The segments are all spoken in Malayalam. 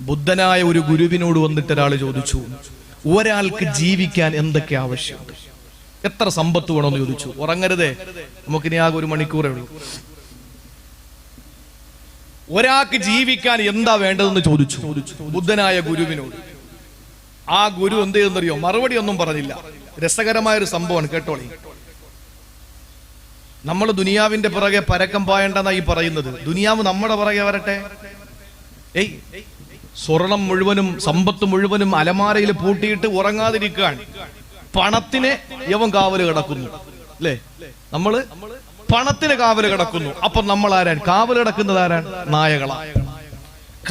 ബുദ്ധനായ ഒരു ഗുരുവിനോട് വന്നിട്ട് ഒരാൾ ചോദിച്ചു, ഒരാൾക്ക് ജീവിക്കാൻ എന്തൊക്കെ ആവശ്യമുണ്ട്, എത്ര സമ്പത്ത് വേണമെന്ന് ചോദിച്ചു. ഉറങ്ങരുതേ, നമുക്കിനി ആകെ 1 മണിക്കൂറേ ഉള്ളൂ. ഒരാൾക്ക് ജീവിക്കാൻ എന്താ വേണ്ടതെന്ന് ചോദിച്ചു ബുദ്ധനായ ഗുരുവിനോട്. ആ ഗുരു എന്ത് ചെയ്തെന്നറിയോ? മറുപടി ഒന്നും പറഞ്ഞില്ല. രസകരമായൊരു സംഭവമാണ്, കേട്ടോളി. നമ്മൾ ദുനിയാവിന്റെ പുറകെ പരക്കം പായണ്ടെന്നായി പറയുന്നത്. ദുനിയാവ് നമ്മുടെ പുറകെ വരട്ടെ. സ്വർണം മുഴുവനും സമ്പത്ത് മുഴുവനും അലമാരയിൽ പൂട്ടിയിട്ട് ഉറങ്ങാതിരിക്കാൻ പണത്തിന് യവൻ കാവല് കിടക്കുന്നു, അല്ലേ? നമ്മള് പണത്തിന് കാവല് കിടക്കുന്നു. അപ്പൊ നമ്മൾ ആരാണ് കാവല് കിടക്കുന്നത്? ആരാണ്? നായകളാണ്.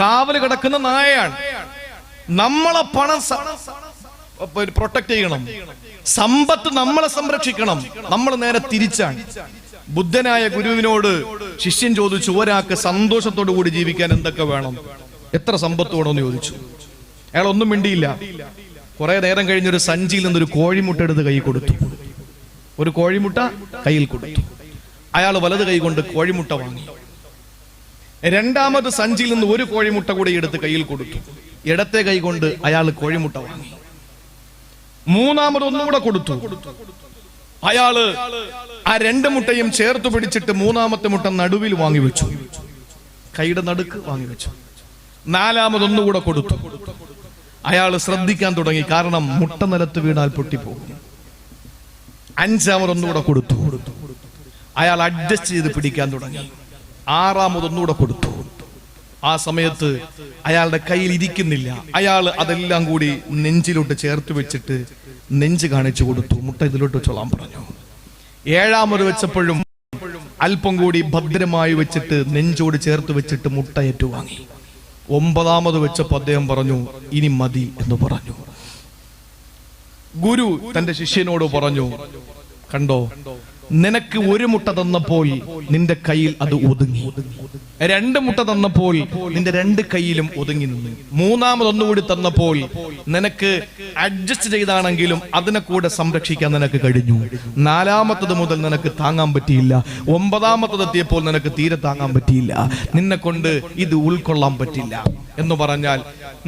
കാവല് കിടക്കുന്ന നായയാണ്. നമ്മളെ പണം പ്രൊട്ടക്ട് ചെയ്യണം, സമ്പത്ത് നമ്മളെ സംരക്ഷിക്കണം. നമ്മൾ നേരെ തിരിച്ചാണ്. ബുദ്ധനായ ഗുരുവിനോട് ശിഷ്യൻ ചോദിച്ചു, ഒരാൾക്ക് സന്തോഷത്തോടു കൂടി ജീവിക്കാൻ എന്തൊക്കെ വേണം, എത്ര സമ്പത്ത് വേണമെന്ന് ചോദിച്ചു. അയാൾ ഒന്നും മിണ്ടിയില്ല. കുറെ നേരം കഴിഞ്ഞൊരു സഞ്ചിയിൽ നിന്നൊരു കോഴിമുട്ട എടുത്ത് കൈ കൊടുത്തു. ഒരു കോഴിമുട്ട കയ്യിൽ കൊടുത്തു. അയാൾ വലത് കൈ കൊണ്ട് കോഴിമുട്ട വാങ്ങി. രണ്ടാമത് സഞ്ചിയിൽ നിന്ന് ഒരു കോഴിമുട്ട കൂടി എടുത്ത് കയ്യിൽ കൊടുത്തു. ഇടത്തെ കൈ കൊണ്ട് അയാൾ കോഴിമുട്ട വാങ്ങി. മൂന്നാമത് ഒന്നുകൂടെ കൊടുത്തു. അയാള് ആ 2 മുട്ടയും ചേർത്ത് പിടിച്ചിട്ട് മൂന്നാമത്തെ മുട്ട നടുവിൽ വാങ്ങിവെച്ചു, കൈയുടെ നടുക്ക് വാങ്ങിവെച്ചു. നാലാമതൊന്നുകൂടെ കൊടുത്തു. അയാൾ ശ്രദ്ധിക്കാൻ തുടങ്ങി, കാരണം മുട്ട നിലത്ത് വീണാൽ പൊട്ടിപ്പോകും. 5ആമതൊന്നുകൂടെ കൊടുത്തു. അയാൾ അഡ്ജസ്റ്റ് ചെയ്ത് പിടിക്കാൻ തുടങ്ങി. 6ആമതൊന്നുകൂടെ കൊടുത്തു. ആ സമയത്ത് അയാളുടെ കയ്യിൽ ഇരിക്കുന്നില്ല. അയാൾ അതെല്ലാം കൂടി നെഞ്ചിലോട്ട് ചേർത്ത് വെച്ചിട്ട് നെഞ്ച് കാണിച്ചു കൊടുത്തു. മുട്ട ഇതിലോട്ട് വെച്ചോളാൻ പറഞ്ഞു. 7ആമത് വെച്ചപ്പോഴും അല്പം കൂടി ഭദ്രമായി വെച്ചിട്ട് നെഞ്ചോട് ചേർത്ത് വെച്ചിട്ട് മുട്ട ഏറ്റുവാങ്ങി. 9ആമത് വെച്ചപ്പോ അദ്ദേഹം പറഞ്ഞു, ഇനി മതി എന്ന് പറഞ്ഞു. ഗുരു തന്റെ ശിഷ്യനോട് പറഞ്ഞു, കണ്ടോ, നിനക്ക് 1 മുട്ട തന്നപ്പോൾ നിന്റെ കയ്യിൽ അത് ഒതുങ്ങി. 2 മുട്ട തന്നപ്പോൾ നിന്റെ 2 കൈയിലും ഒതുങ്ങി നിന്നു. 3ആമതൊന്നുകൂടി തന്നപ്പോൾ നിനക്ക് അഡ്ജസ്റ്റ് ചെയ്താണെങ്കിലും അതിനെ കൂടെ സംരക്ഷിക്കാൻ നിനക്ക് കഴിഞ്ഞു. 4ആമത്തത് മുതൽ നിനക്ക് താങ്ങാൻ പറ്റിയില്ല. 9ആമത്തത് എത്തിയപ്പോൾ നിനക്ക് തീരെ താങ്ങാൻ പറ്റിയില്ല. നിന്നെ കൊണ്ട് ഇത് ഉൾക്കൊള്ളാൻ പറ്റില്ല എന്ന് പറഞ്ഞാൽ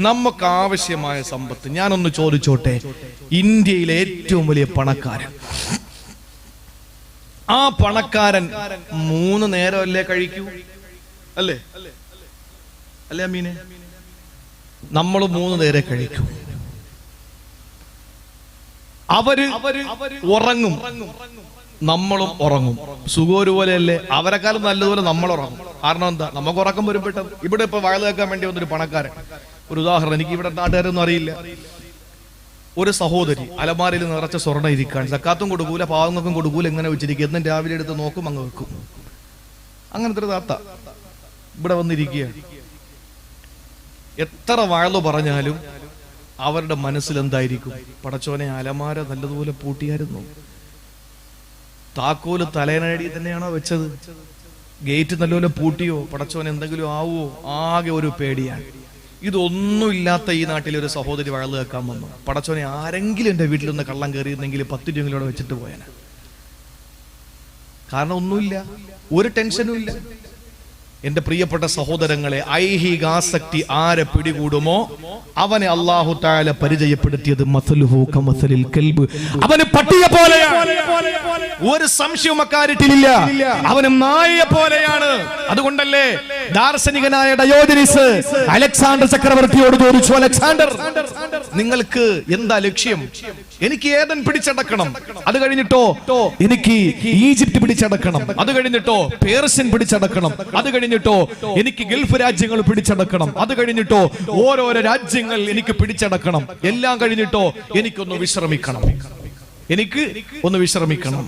നമുക്ക് ആവശ്യമായ സമ്പത്ത്. ഞാനൊന്ന് ചോദിച്ചോട്ടെ, ഇന്ത്യയിലെ ഏറ്റവും വലിയ പണക്കാരൻ, ആ പണക്കാരൻ 3 നേരമല്ലേ കഴിക്കൂ? അല്ലേ അല്ലേ അമീനെ? നമ്മൾ 3 നേരം കഴിക്കും. അവര് ഉറങ്ങും, നമ്മളും ഉറങ്ങും. സുഖോരു പോലെയല്ലേ? അവരെക്കാളും നല്ലതുപോലെ നമ്മൾ ഉറങ്ങും. കാരണം എന്താ? നമുക്ക് ഉറക്കം വരും പെട്ടെന്ന്. ഇവിടെ ഇപ്പൊ വയൽ കേൾക്കാൻ വേണ്ടി വന്നൊരു പണക്കാരൻ, ഒരു ഉദാഹരണം, എനിക്ക് ഇവിടെ നാട്ടുകാരൊന്നും അറിയില്ല. ഒരു സഹോദരി അലമാരയിൽ നിറച്ച സ്വർണ്ണം ഇരിക്കാൻ, സക്കാത്തും കൊടുക്കൂല, പാവങ്ങൾക്കും കൊടുക്കൂല, എങ്ങനെ വെച്ചിരിക്കുക. എന്നും രാവിലെ എടുത്ത് നോക്കും, അങ്ങ് വെക്കും. അങ്ങനത്തെ ഒരു താത്ത ഇവിടെ വന്നിരിക്കുകയാണ്. എത്ര വഴലു പറഞ്ഞാലും അവരുടെ മനസ്സിൽ എന്തായിരിക്കും? പടച്ചോനെ, അലമാര നല്ലതുപോലെ പൂട്ടിയായിരുന്നു, താക്കോല് തലേനടി തന്നെയാണോ വെച്ചത്, ഗേറ്റ് നല്ലപോലെ പൂട്ടിയോ, പടച്ചോനെ എന്തെങ്കിലും ആവുമോ, ആകെ ഒരു പേടിയാണ്. ഇതൊന്നുമില്ലാത്ത ഈ നാട്ടിലെ ഒരു സഹോദരി വഴല് കേൾക്കാൻ വന്നു. പടച്ചോനെ, ആരെങ്കിലും എന്റെ വീട്ടിലൊന്ന് കള്ളം കയറിയിരുന്നെങ്കിൽ 10 രൂപ വെച്ചിട്ട് പോയാന. കാരണം ഒന്നുമില്ല, ഒരു ടെൻഷനും ഇല്ല. എന്റെ പ്രിയപ്പെട്ട സഹോദരങ്ങളെ, ഐഹികാസക്തി ആരെ പിടികൂടുമോ അവനെ അല്ലാഹു തആല പരിചയപ്പെടുത്തിയത് മസലുഹു കമസലിൽ കൽബ്, അവന് പട്ടിയെ പോലെയാണ്. ഒരു സംശയവും അക്കാര്യത്തിലില്ല, അവന് നായയെ പോലെയാണ്. അതുകൊണ്ടല്ലേ ദാർശനികനായ ഡയോജനീസ് അലക്സാണ്ടർ ചക്രവർത്തിയോട് ചോദിച്ചു, അലക്സാണ്ടർ, നിങ്ങൾക്ക് എന്താ ലക്ഷ്യം? എനിക്ക് ഏദൻ പിടിച്ചടക്കണം, അത് കഴിഞ്ഞിട്ടോ എനിക്ക് ഈജിപ്ത് പിടിച്ചടക്കണം, അത് കഴിഞ്ഞിട്ടോ പേർഷ്യൻ പിടിച്ചടക്കണം, അത് കഴിഞ്ഞിട്ടോ എനിക്ക് ഗൾഫ് രാജ്യങ്ങൾ പിടിച്ചടക്കണം, അത് കഴിഞ്ഞിട്ടോ ഓരോരോ രാജ്യങ്ങൾ എനിക്ക് പിടിച്ചടക്കണം, എല്ലാം കഴിഞ്ഞിട്ടോ എനിക്കൊന്ന് വിശ്രമിക്കണം, എനിക്ക് ഒന്ന് വിശ്രമിക്കണം.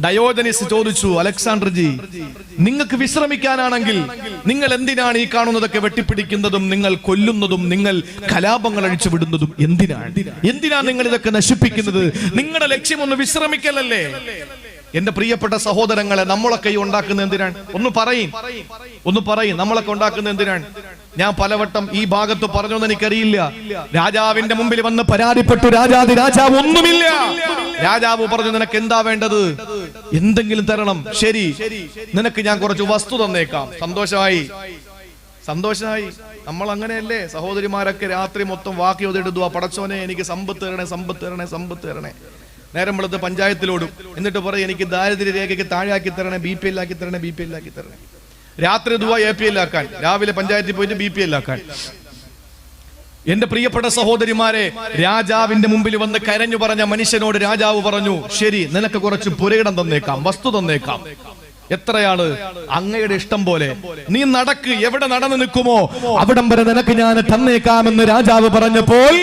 ഡയോജനീസ് ചോദിച്ചു, അലക്സാണ്ടർ ജി, നിങ്ങൾക്ക് വിശ്രമിക്കാനാണെങ്കിൽ നിങ്ങൾ എന്തിനാണ് ഈ കാണുന്നതൊക്കെ വെട്ടിപ്പിടിക്കുന്നതും നിങ്ങൾ കൊല്ലുന്നതും നിങ്ങൾ കലാപങ്ങൾ അഴിച്ചു വിടുന്നതും? എന്തിനാണ് നിങ്ങൾ ഇതൊക്കെ നശിപ്പിക്കുന്നത്? നിങ്ങളുടെ ലക്ഷ്യം ഒന്ന് വിശ്രമിക്കലല്ലേ? എന്റെ പ്രിയപ്പെട്ട സഹോദരങ്ങളെ, നമ്മളൊക്കെ ഈ ഉണ്ടാക്കുന്ന എന്തിനാണ്? ഒന്ന് പറയും, നമ്മളൊക്കെ ഉണ്ടാക്കുന്ന എന്തിനാണ്? ഞാൻ പലവട്ടം ഈ ഭാഗത്ത് പറഞ്ഞോന്ന് എനിക്കറിയില്ല. രാജാവിന്റെ മുമ്പിൽ വന്ന് പരാതിപ്പെട്ടു, രാജാവ് ഒന്നുമില്ല. രാജാവ് പറഞ്ഞു, നിനക്ക് എന്താ വേണ്ടത്? എന്തെങ്കിലും തരണം. ശരി, നിനക്ക് ഞാൻ കുറച്ച് വസ്തു തന്നേക്കാം. സന്തോഷമായി. സന്തോഷമായി. നമ്മൾ അങ്ങനെയല്ലേ സഹോദരിമാരൊക്കെ രാത്രി മൊത്തം വാക്ക് ചെയ്തെടുത്തു, പടച്ചോനെ എനിക്ക് സമ്പത്ത് തരണേ, സമ്പത്ത് തരണേ, സമ്പത്ത് തരണേ. നേരം വെളുത്ത് പഞ്ചായത്തിലോടും, എന്നിട്ട് പറയും എനിക്ക് ദാരിദ്ര്യ രേഖയ്ക്ക് താഴെയാക്കി തരണേ, BPL ആക്കി തരണേ, BPL ആക്കി തരണേ. രാത്രി ദുആ APL ആക്കാൻ, രാവിലെ പഞ്ചായത്തിൽ പോയിട്ട് BPL ആക്കാൻ. എന്റെ പ്രിയപ്പെട്ട സഹോദരിമാരെ, രാജാവിന്റെ മുമ്പിൽ വന്ന് കരഞ്ഞു പറഞ്ഞ മനുഷ്യനോട് രാജാവ് പറഞ്ഞു, ശരി, നിനക്ക് കുറച്ച് പുരയിടം തന്നേക്കാം, വസ്തു തന്നേക്കാം. എത്രയാണ്? അങ്ങയുടെ ഇഷ്ടം പോലെ നീ നടക്ക്, എവിടെ നടന്നു നിൽക്കുമോ അവിടം വരെ നിനക്ക് ഞാൻ തന്നേക്കാമെന്ന് രാജാവ് പറഞ്ഞപ്പോൾ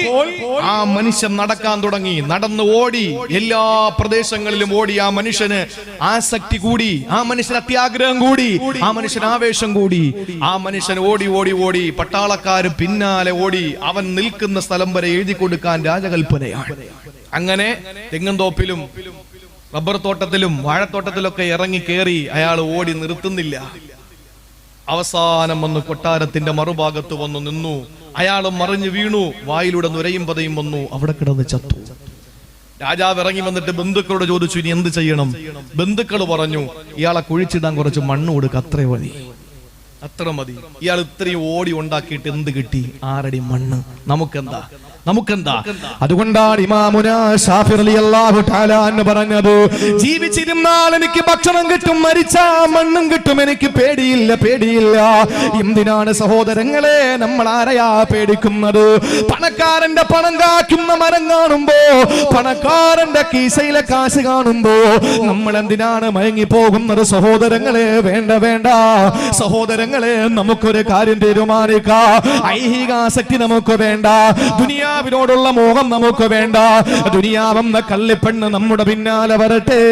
ആ മനുഷ്യൻ നടക്കാൻ തുടങ്ങി. നടന്നു ഓടി, എല്ലാ പ്രദേശങ്ങളിലും ഓടി. ആ മനുഷ്യന് ആസക്തി കൂടി, ആ മനുഷ്യന് അത്യാഗ്രഹം കൂടി, ആ മനുഷ്യന് ആവേശം കൂടി. ആ മനുഷ്യൻ ഓടി ഓടി ഓടി, പട്ടാളക്കാര് പിന്നാലെ ഓടി. അവൻ നിൽക്കുന്ന സ്ഥലം വരെ എഴുതി കൊടുക്കാൻ രാജകൽപ്പനയാണ്. അങ്ങനെ തെങ്ങുംതോപ്പിലും റബ്ബർ തോട്ടത്തിലും വാഴത്തോട്ടത്തിലൊക്കെ ഇറങ്ങി കയറി. അയാൾ ഓടി നിർത്തുന്നില്ല. അവസാനം വന്ന് കൊട്ടാരത്തിന്റെ മറുഭാഗത്ത് വന്നു നിന്നു. അയാൾ മറിഞ്ഞു വീണു. വായിലൂടെ നുരയും പതയും വന്നു. അവിടെ കിടന്ന് ചത്തു. രാജാവ് ഇറങ്ങി വന്നിട്ട് ബന്ധുക്കളോട് ചോദിച്ചു, ഇനി എന്ത് ചെയ്യണം? ബന്ധുക്കൾ പറഞ്ഞു, ഇയാളെ കുഴിച്ചിടാൻ കുറച്ച് മണ്ണ് കൊടുക്കുക, അത്രേ മതി, അത്ര മതി. ഇയാൾ ഇത്രയും ഓടി ഉണ്ടാക്കിയിട്ട് എന്ത് കിട്ടി? 6 അടി മണ്ണ്. നമുക്കെന്താ? അതുകൊണ്ടാണ് ഇമാമുനാ ശാഫിഈ റളിയല്ലാഹു തആല അൻഹു പറഞ്ഞത്, ജീവിച്ചിരുന്നാൽ എനിക്ക് ഭക്ഷണം കിട്ടും, മരിച്ചാ മണ്ണും കിട്ടും, എനിക്ക് പേടിയില്ല, പേടിയില്ല. എന്തിനാണ് സഹോദരങ്ങളെ നമ്മൾ ആരെയാ പേടിക്കുന്നത്? പണക്കാരന്റെ പണം കാക്കുന്ന മരം കാണുമ്പോ, പണക്കാരന്റെ കീശയിലെ കാശ് കാണുമ്പോ നമ്മൾ എന്തിനാണ് മയങ്ങി പോകുന്നത്? സഹോദരങ്ങളെ, വേണ്ട വേണ്ട സഹോദരങ്ങളെ, നമുക്കൊരു കാര്യം തീരുമാനിക്കാം. ഐഹികാസക്തി നമുക്ക് വേണ്ട, ദുനിയാവിനോടുള്ള മോഹം നമുക്ക് വേണ്ട. ദുനിയാവെന്ന കള്ളിപ്പെണ്ണ് നമ്മുടെ പിന്നാലെ വരട്ടെ.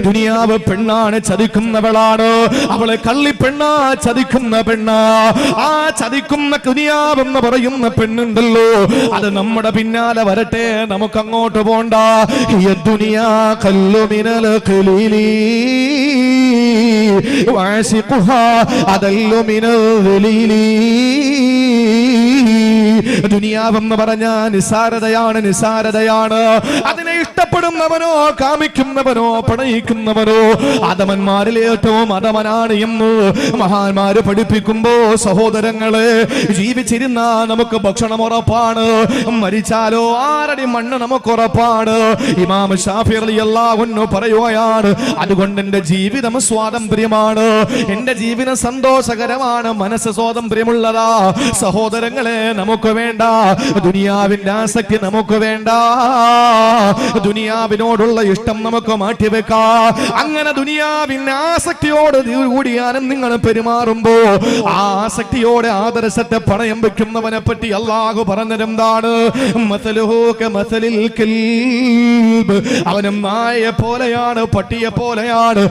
ദുനിയാവ് പെണ്ണാണ്, ചതിക്കുന്നവളാണ്. അവള് കള്ളിപ്പെണ്ണാ, ചതിക്കുന്ന പെണ്ണാ. ആ ചതിക്കുന്ന ദുനിയാവെന്ന് പറയുന്ന പെണ്ണുണ്ടല്ലോ, അത് നമ്മുടെ പിന്നാലെ വരട്ടെ. നമുക്ക് അങ്ങോട്ട് പോണ്ട. ദുനിയാ കല്ലുമിനൽ ഖലീലി വാസിഖുഹാ അദല്ലു മിനൽ ഖലീലി. ദുനിയാവെന്ന് പറഞ്ഞ നിസാരതയാണ്, നിസാരതയാണ്. അതിനെ ഇഷ്ടപ്പെടുന്നവനോ കാമിക്കുന്നവനോ പ്രണയിക്കുന്നവനോ അധമന്മാരിൽ ഏറ്റവും അധമനാണ് എന്ന് മഹാന്മാര് പഠിപ്പിക്കുമ്പോ, സഹോദരങ്ങളെ, ജീവിച്ചിരുന്ന നമുക്ക് ഭക്ഷണം ഉറപ്പാണ്, മരിച്ചാലോ 6 അടി മണ്ണ് നമുക്ക് ഉറപ്പാണ്. ഇമാം ശാഫിഈ റളിയല്ലാഹു അൻഹു പറയുകയാണ്, അതുകൊണ്ട് എന്റെ ജീവിതം സ്വാതന്ത്ര്യമാണ്, എന്റെ ജീവിതം സന്തോഷകരമാണ്, മനസ്സ് സ്വാതന്ത്ര്യമുള്ളതാ. സഹോദരങ്ങളെ, നമുക്ക് വേണ്ട ദുനിയാവിന്റെ ആസക്തി, നമുക്ക് വേണ്ട ദുനിയാവിനോടുള്ള ഇഷ്ടം, നമുക്ക് മാറ്റിവെക്കാം. അങ്ങനെ ദുനിയാവിന്റെ ആസക്തിയോട് കൂടിയാനും നിങ്ങൾ പെരുമാറുമ്പോ, ആ ആസക്തിയോടെ ആദർശത്തെ പണയം വെക്കുന്നവനെ പറ്റി അല്ലാഹു പറഞ്ഞതെന്താണ്? മസലുഹു കമസലിൽ കൽബ്, അവനും നായയെ പോലെയാണ്, പട്ടിയെ പോലെയാണ്.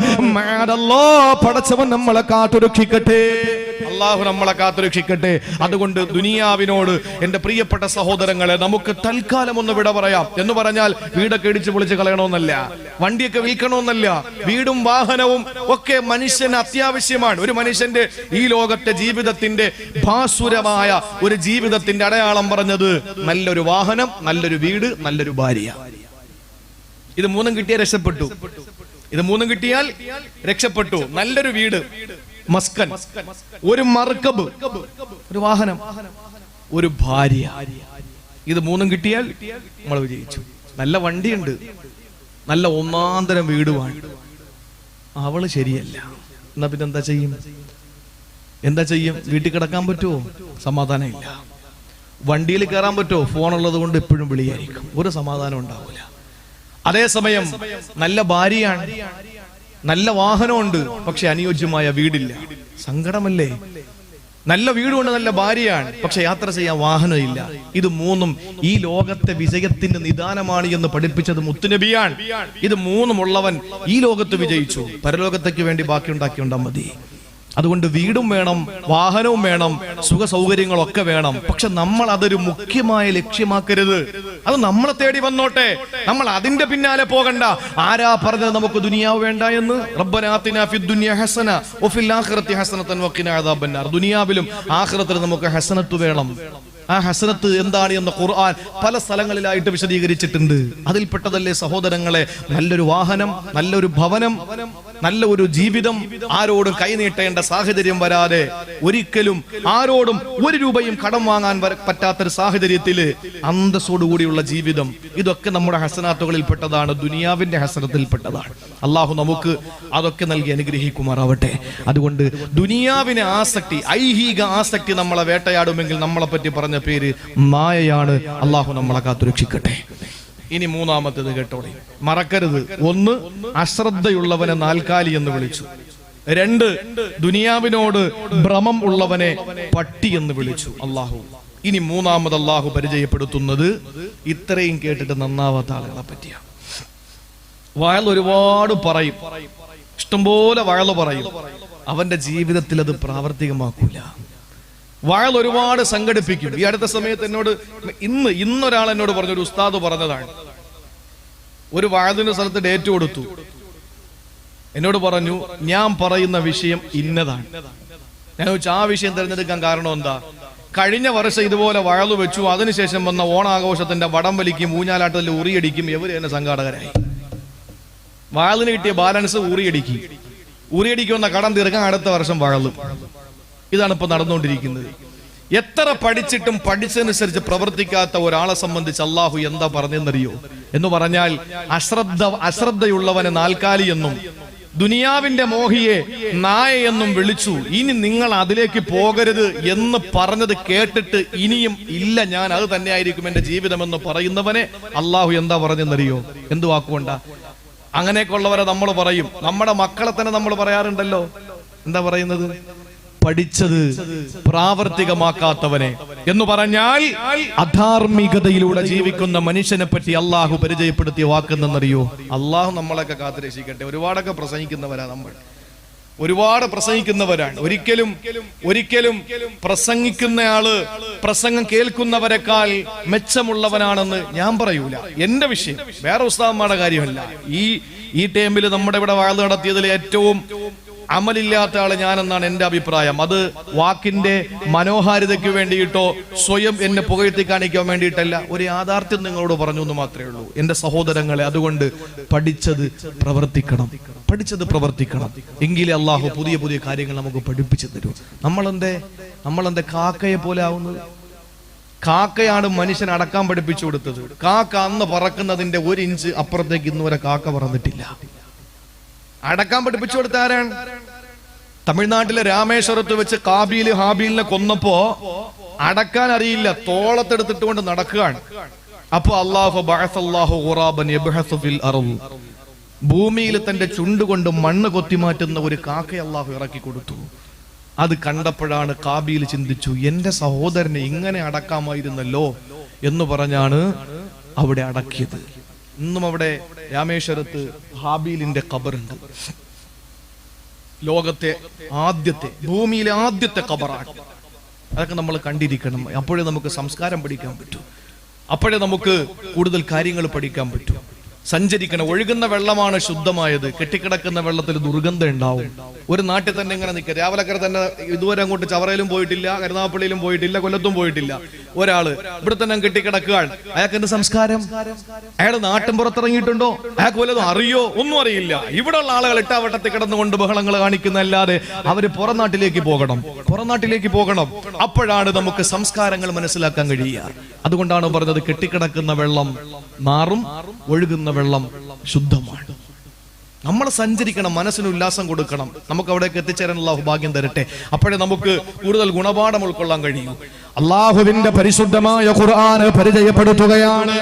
പടച്ചവൻ നമ്മളെ കാത്തുരക്ഷിക്കട്ടെ, അല്ലാഹു നമ്മളെ കാത്തുരക്ഷിക്കട്ടെ. അതുകൊണ്ട് ദുനിയാവിനോട് എന്റെ പ്രിയപ്പെട്ട സഹോദരങ്ങളെ, നമുക്ക് തൽക്കാലം ഒന്ന് വിട പറയാം. എന്ന് പറഞ്ഞാൽ വീടൊക്കെ ഇടിച്ചു പൊളിച്ച് കളയണമെന്നല്ല, വണ്ടിയൊക്കെ വിൽക്കണമെന്നല്ല. വീടും വാഹനവും ഒക്കെ മനുഷ്യന് അത്യാവശ്യമാണ്. ഒരു മനുഷ്യന്റെ ഈ ലോകത്തെ ജീവിതത്തിന്റെ ഭാസുരമായ ഒരു ജീവിതത്തിന്റെ അടയാളം പറഞ്ഞത് നല്ലൊരു വാഹനം, നല്ലൊരു വീട്, നല്ലൊരു ഭാര്യ. ഇത് മൂന്നും കിട്ടിയാൽ രക്ഷപ്പെട്ടു. ഇത് മൂന്നും കിട്ടിയാൽ രക്ഷപ്പെട്ടു. നല്ലൊരു വീട്, മസ്കൻ, ഒരു മർക്കബ്, ഒരു വാഹനം, ഒരു ഭാര്യ. ഇത് മൂന്നും കിട്ടിയാൽ നമ്മൾ വിജയിച്ചു. നല്ല വണ്ടിയുണ്ട്, നല്ല ഒന്നാന്തരം വീടുമാണ്, അവള് ശരിയല്ല, എന്നാ പിന്നെ എന്താ ചെയ്യും? എന്താ ചെയ്യും? വീട്ടിൽ കിടക്കാൻ പറ്റുമോ? സമാധാനം ഇല്ല. വണ്ടിയിൽ കയറാൻ പറ്റുമോ? ഫോണുള്ളത് കൊണ്ട് എപ്പോഴും വിളിയായിരിക്കും, ഒരു സമാധാനം ഉണ്ടാവില്ല. അതേസമയം നല്ല ഭാര്യയാണ്, നല്ല വാഹനമുണ്ട്, പക്ഷെ അനുയോജ്യമായ വീടില്ല, സങ്കടമല്ലേ? നല്ല വീടുകൊണ്ട് നല്ല ഭാര്യയാണ്, പക്ഷെ യാത്ര ചെയ്യാൻ വാഹനമില്ല. ഇത് മൂന്നും ഈ ലോകത്തെ വിജയത്തിന്റെ നിദാനമാണ് എന്ന് പഠിപ്പിച്ചത് മുത്തുനബിയാണ്. ഇത് മൂന്നും ഉള്ളവൻ ഈ ലോകത്ത് വിജയിച്ചു, പരലോകത്തേക്ക് വേണ്ടി ബാക്കി ഉണ്ടാക്കിയുണ്ടാ മതി. അതുകൊണ്ട് വീടും വേണം, വാഹനവും വേണം, സുഖ സൗകര്യങ്ങളൊക്കെ വേണം. പക്ഷെ നമ്മൾ അതൊരു മുഖ്യമായ ലക്ഷ്യമാക്കരുത്. അത് നമ്മളെ തേടി വന്നോട്ടെ, നമ്മൾ അതിന്റെ പിന്നാലെ പോകണ്ട. ആരാ പറഞ്ഞത് നമുക്ക് ദുനിയാവ് വേണ്ട എന്ന്? റബ്ബനാ ആതിനാ ഫിദ് ദുനിയ ഹസന വഫിൽ ആഖിറതി ഹസനതൻ വഖിനാ അദാബന്നാർ. ദുനിയാവിലും ആഖിറത്തിലും നമുക്ക് ഹസനത്ത് വേണം. ആ ഹസനത്ത് എന്താണ് എന്ന് ഖുർആൻ പല സ്ഥലങ്ങളിലായിട്ട് വിശദീകരിച്ചിട്ടുണ്ട്. അതിൽപ്പെട്ടതല്ലേ സഹോദരങ്ങളെ നല്ലൊരു വാഹനം, നല്ലൊരു ഭവനം. നല്ല ഒരു ജീവിതം, ആരോടും കൈനീട്ടേണ്ട സാഹചര്യം വരാതെ, ഒരിക്കലും ആരോടും ഒരു രൂപയും കടം വാങ്ങാൻ പറ്റാത്തൊരു സാഹചര്യത്തില് അന്തസ്സോടുകൂടിയുള്ള ജീവിതം, ഇതൊക്കെ നമ്മുടെ ഹസനാത്തുകളിൽ പെട്ടതാണ്, ദുനിയാവിന്റെ ഹസനത്തിൽ പെട്ടതാണ്. അള്ളാഹു നമുക്ക് അതൊക്കെ നൽകി അനുഗ്രഹിക്കുമാറാവട്ടെ. അതുകൊണ്ട് ദുനിയാവിനെ ആസക്തി, ഐഹിക ആസക്തി നമ്മളെ വേട്ടയാടുമെങ്കിൽ നമ്മളെ പറ്റി പറഞ്ഞ പേര് മായയാണ്. അള്ളാഹു നമ്മളെ കാത്തുരക്ഷിക്കട്ടെ. ഇനി മൂന്നാമത്തേത് കേട്ടോളെ, മറക്കരുത്. 1, അശ്രദ്ധയുള്ളവനെ നാൽക്കാലി എന്ന് വിളിച്ചു. 2, ദുനിയാവിനോട് ഭ്രമം ഉള്ളവനെ പട്ടി എന്ന് വിളിച്ചു അള്ളാഹു. ഇനി മൂന്നാമത് അള്ളാഹു പരിചയപ്പെടുത്തുന്നത് ഇത്രയും കേട്ടിട്ട് നന്നാവാത്ത ആളുകളെ പറ്റിയാണ്. വയൽ ഒരുപാട് പറയും, ഇഷ്ടംപോലെ വയല് പറയും, അവന്റെ ജീവിതത്തിൽ അത് പ്രാവർത്തികമാക്കൂല. വയൽ ഒരുപാട് സംഘടിപ്പിക്കും. ഈ അടുത്ത സമയത്ത് എന്നോട് ഇന്നൊരാൾ എന്നോട് പറഞ്ഞു, ഒരു ഉസ്താദ് പറഞ്ഞതാണ്, ഒരു വയലിന്റെ സ്ഥലത്ത് ഡേറ്റ് കൊടുത്തു. എന്നോട് പറഞ്ഞു, ഞാൻ പറയുന്ന വിഷയം ഇന്നതാണ്. ഞാൻ ചോദിച്ചു, ആ വിഷയം തിരഞ്ഞെടുക്കാൻ കാരണം എന്താ? കഴിഞ്ഞ വർഷം ഇതുപോലെ വയലു വെച്ചു, അതിനുശേഷം വന്ന ഓണാഘോഷത്തിന്റെ വടം വലിക്കും, ഊഞ്ഞാലാട്ടത്തിൽ ഉറിയടിക്കും, എവര് തന്നെ സംഘാടകരായി. വയലിന് കിട്ടിയ ബാലൻസ് ഉറിയടിക്കുന്ന കടം തീർക്കാൻ അടുത്ത വർഷം വയലും. ഇതാണ് ഇപ്പൊ നടന്നുകൊണ്ടിരിക്കുന്നത്. എത്ര പഠിച്ചിട്ടും പഠിച്ചതനുസരിച്ച് പ്രവർത്തിക്കാത്ത ഒരാളെ സംബന്ധിച്ച് അള്ളാഹു എന്താ പറഞ്ഞെന്നറിയോ? എന്ന് പറഞ്ഞാൽ അശ്രദ്ധയുള്ളവനെ നാൽക്കാലി എന്നും ദുനിയാവിന്റെ മോഹിയെ നായ എന്നും വിളിച്ചു. ഇനി നിങ്ങൾ അതിലേക്ക് പോകരുത് എന്ന് പറഞ്ഞത് കേട്ടിട്ട് ഇനിയും ഇല്ല, ഞാൻ അത് തന്നെയായിരിക്കും എന്റെ ജീവിതമെന്ന് പറയുന്നവനെ അള്ളാഹു എന്താ പറഞ്ഞെന്നറിയോ? എന്തു വാക്കുകൊണ്ടാ? അങ്ങനെയൊക്കെ ഉള്ളവരെ നമ്മൾ പറയും. നമ്മുടെ മക്കളെ തന്നെ നമ്മൾ പറയാറുണ്ടല്ലോ. എന്താ പറയുന്നത്? പഠിച്ചത് പ്രാവർത്തികമാക്കാത്തവനെ എന്ന് പറഞ്ഞാൽ അധാർമികതയിലൂടെ ജീവിക്കുന്ന മനുഷ്യനെ പറ്റി അള്ളാഹു പരിചയപ്പെടുത്തിയ വാക്കെന്നറിയോ? അള്ളാഹു നമ്മളൊക്കെ കാത്തുരക്ഷിക്കട്ടെ. ഒരുപാടൊക്കെ പ്രസംഗിക്കുന്നവരാ നമ്മൾ, ഒരുപാട് പ്രസംഗിക്കുന്നവരാണ്. ഒരിക്കലും പ്രസംഗിക്കുന്നയാള് പ്രസംഗം കേൾക്കുന്നവരെക്കാൾ മെച്ചമുള്ളവനാണെന്ന് ഞാൻ പറയൂല. എന്റെ വിഷയം വേറെ ഉസ്താദന്മാരുടെ കാര്യമല്ല. ഈ ടൈമിൽ നമ്മുടെ ഇവിടെ വാഴ നടത്തിയതിൽ ഏറ്റവും അമലില്ലാത്ത ആള് ഞാനെന്നാണ് എന്റെ അഭിപ്രായം. അത് വാക്കിന്റെ മനോഹാരിതയ്ക്ക് വേണ്ടിയിട്ടോ സ്വയം എന്നെ പുകഴ്ത്തി കാണിക്കാൻ വേണ്ടിയിട്ടല്ല, ഒരു യാഥാർത്ഥ്യം നിങ്ങളോട് പറഞ്ഞു എന്ന് മാത്രമേ ഉള്ളൂ എന്റെ സഹോദരങ്ങളെ. അതുകൊണ്ട് പഠിച്ചത് പ്രവർത്തിക്കണം, എങ്കിലേ അള്ളാഹു പുതിയ പുതിയ കാര്യങ്ങൾ നമുക്ക് പഠിപ്പിച്ചു തരൂ. നമ്മളെന്തെ കാക്കയെ പോലെ ആവുന്നത്? കാക്കയാണ് മനുഷ്യൻ അടക്കാൻ പഠിപ്പിച്ചു കൊടുത്തത്. കാക്ക അന്ന് പറക്കുന്നതിന്റെ 1 ഇഞ്ച് അപ്പുറത്തേക്ക് ഇന്നുവരെ കാക്ക പറന്നിട്ടില്ല. അടക്കാൻ പഠിപ്പിച്ചു കൊടുത്ത ആരാണ്? തമിഴ്നാട്ടിലെ രാമേശ്വരത്ത് വെച്ച് കാബീല് ഹാബീലിനെ കൊന്നപ്പോ അടക്കാൻ അറിയില്ല, തോളത്തെടുത്തിട്ട് കൊണ്ട് നടക്കുകയാണ്. അപ്പൊ ഭൂമിയിൽ തന്റെ ചുണ്ടുകൊണ്ട് മണ്ണ് കൊത്തിമാറ്റുന്ന ഒരു കാക്കയെ അള്ളാഹു ഇറക്കി കൊടുത്തു. അത് കണ്ടപ്പോഴാണ് കാബീൽ ചിന്തിച്ചു, എന്റെ സഹോദരനെ ഇങ്ങനെ അടക്കാമായിരുന്നല്ലോ എന്ന് പറഞ്ഞാണ് അവിടെ അടക്കിയത്. ഇന്നും അവിടെ രാമേശ്വരത്ത് ഹാബീലിന്റെ ഖബറുണ്ട്. ലോകത്തെ ഭൂമിയിലെ ആദ്യത്തെ ഖബറാണ്. അതൊക്കെ നമ്മൾ കണ്ടിരിക്കണം. അപ്പോഴേ നമുക്ക് സംസ്കാരം പഠിക്കാൻ പറ്റൂ, അപ്പോഴേ നമുക്ക് കൂടുതൽ കാര്യങ്ങൾ പഠിക്കാൻ പറ്റൂ. സഞ്ചരിക്കണം. ഒഴുകുന്ന വെള്ളമാണ് ശുദ്ധമായത്. കെട്ടിക്കിടക്കുന്ന വെള്ളത്തിൽ ദുർഗന്ധം ഉണ്ടാവും. ഒരു നാട്ടിൽ തന്നെ ഇങ്ങനെ നിൽക്കുക. രാവിലക്കര തന്നെ ഇതുവരെ അങ്ങോട്ട് ചവറയിലും പോയിട്ടില്ല, കരുനാഗപ്പള്ളിയിലും പോയിട്ടില്ല, കൊല്ലത്തും പോയിട്ടില്ല. ഒരാള് ഇവിടെ തന്നെ കെട്ടിക്കിടക്കുകയാണ്. അയാൾക്ക് എന്ത് സംസ്കാരം? അയാൾ നാട്ടിൻ പുറത്തിറങ്ങിയിട്ടുണ്ടോ? അയാൾക്ക് വല്ലതും അറിയോ? ഒന്നും അറിയില്ല. ഇവിടെ ഉള്ള ആളുകൾ ഇട്ടാവട്ടത്തിൽ കിടന്നുകൊണ്ട് ബഹളങ്ങൾ കാണിക്കുന്നല്ലാതെ അവര് പുറം നാട്ടിലേക്ക് പോകണം. അപ്പോഴാണ് നമുക്ക് സംസ്കാരങ്ങൾ മനസ്സിലാക്കാൻ കഴിയുക. അതുകൊണ്ടാണ് പറഞ്ഞത്, കെട്ടിക്കിടക്കുന്ന വെള്ളം നാറും, ഒഴുകുന്ന വെള്ളം ശുദ്ധമാണ്. നമ്മൾ സഞ്ചരിക്കണം, മനസ്സിന് ഉല്ലാസം കൊടുക്കണം. നമുക്ക് അവിടേക്ക് എത്തിച്ചേരാനുള്ള ഭാഗ്യം തരട്ടെ. അപ്പോഴേ നമുക്ക് കൂടുതൽ ഗുണപാഠം ഉൾക്കൊള്ളാൻ കഴിയും. അള്ളാഹുവിന്റെ പരിശുദ്ധമായ ഖുർആൻ പരിചയപ്പെടുത്തുകയാണ്.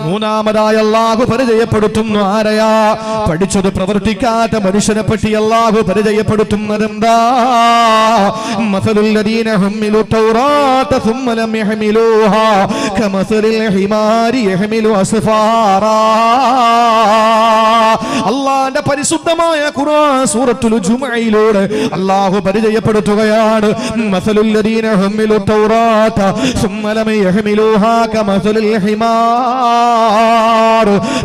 മൂന്നാമതായി അള്ളാഹു പരിചയപ്പെടുത്തുന്നു ആരെയാ? പഠിച്ചത് പ്രവർത്തിക്കാത്ത മനുഷ്യനെ പറ്റി അള്ളാഹു പരിചയപ്പെടുത്തുന്നത് എന്താ? മസലുൽ ലദീന ഹുമ്മിലു തൗറാത സുമ്മ ലം യഹ്മിലൂഹാ കമസലിൽ ഹിമാരി യഹ്മിലു അസ്ഫാറാ. അള്ളാഹുവിന്റെ പരിശുദ്ധമായ ഖുർആൻ സൂറത്തുൽ ജുമുഅയിലൂടെ അള്ളാഹു പരിചയപ്പെടുത്തുകയാണ്. മസലുൽ ലദീന ഹുമ്മിലു തൗറാത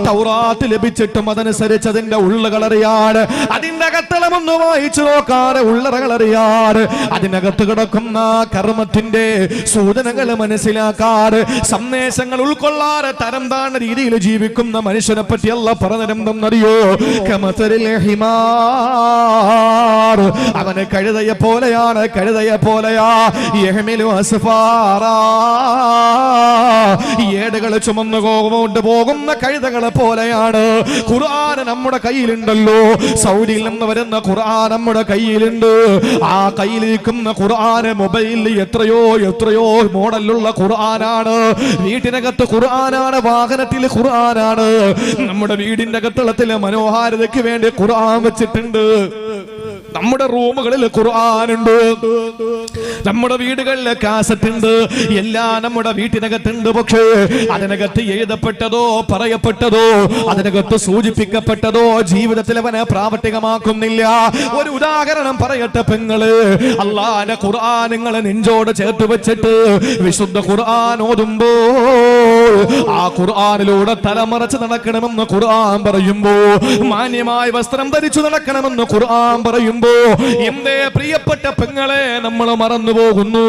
തൗറാത്ത് ലഭിച്ചിട്ടും അതനുസരിച്ച് അതിന്റെ ഉള്ളുകളറിയാറ്, അതിന്റെ അകത്തളമൊന്ന് വായിച്ചു നോക്കാറ് ഉള്ളറകളറിയാറ്, അതിനകത്ത് കിടക്കുന്ന കർമ്മത്തിന്റെ സൂചനകൾ മനസ്സിലാക്കാറ്, സന്ദേശങ്ങൾ ഉൾക്കൊള്ളാറ്, തരം താണ രീതിയിൽ ജീവിക്കുന്ന മനുഷ്യനെ പറ്റി അല്ലാഹു പറഞ്ഞിരുന്നറിയോ? എങ്ങനെയെന്നറിയോ? കമസലിൽ ഹിമാർ, അവന് കഴുതയെ പോലെയാണ്, കഴുതയെ പോലെയാ. യഹ്മിലു അസ്ഫാറാ, ഏടുകൾ ചുമന്നു പോകുന്ന കഴുതകളെ പോലെയാണ്. ഖുർആൻ നമ്മുടെ കയ്യിലുണ്ടല്ലോ, സൗദിയിൽ നിന്ന് വരുന്ന ഖുർആൻ നമ്മുടെ കയ്യിലുണ്ട്. ആ കയ്യിലിരിക്കുന്ന ഖുർആൻ മൊബൈലിൽ എത്രയോ മോഡലുള്ള ഖുർആനാണ്. വീട്ടിനകത്ത് ഖുർആനാണ്, വാഹനത്തിൽ ഖുർആനാണ്. നമ്മുടെ വീടിന്റെ അകത്തളത്തിലെ മനോഹാരിതയ്ക്ക് വേണ്ടി ഖുർആൻ വെച്ചിട്ടുണ്ട്. നമ്മുടെ റൂമുകളിൽ ഖുർആനുണ്ട്, നമ്മുടെ വീടുകളിലെ കാസറ്റ് ഉണ്ട്, എല്ലാം നമ്മുടെ വീട്ടിനകത്തുണ്ട്. പക്ഷേ അതിനകത്ത് എഴുതപ്പെട്ടതോ പറയപ്പെട്ടതോ അതിനകത്ത് സൂചിപ്പിക്കപ്പെട്ടതോ ജീവിതത്തിൽ അവനെ പ്രാവർത്തികമാക്കുന്നില്ല. ഒരു ഉദാഹരണം പറയട്ടെ പെങ്ങള്, അല്ലാഹുവിന്റെ ഖുർആൻ നിങ്ങളെ നെഞ്ചോട് ചേർത്ത് വെച്ചിട്ട് വിശുദ്ധ ഖുർആൻ ഓതുമ്പോൾ ആ ഖുർആനിലൂടെ തലമറച്ച് നടക്കണമെന്ന് ഖുർആൻ പറയുമ്പോ, മാന്യമായ വസ്ത്രം ധരിച്ചു നടക്കണമെന്ന് ഖുർആൻ പറയുമ്പോ, എന്തേ പ്രിയപ്പെട്ട പെങ്ങളെ നമ്മൾ മറന്നു പോകുന്നു?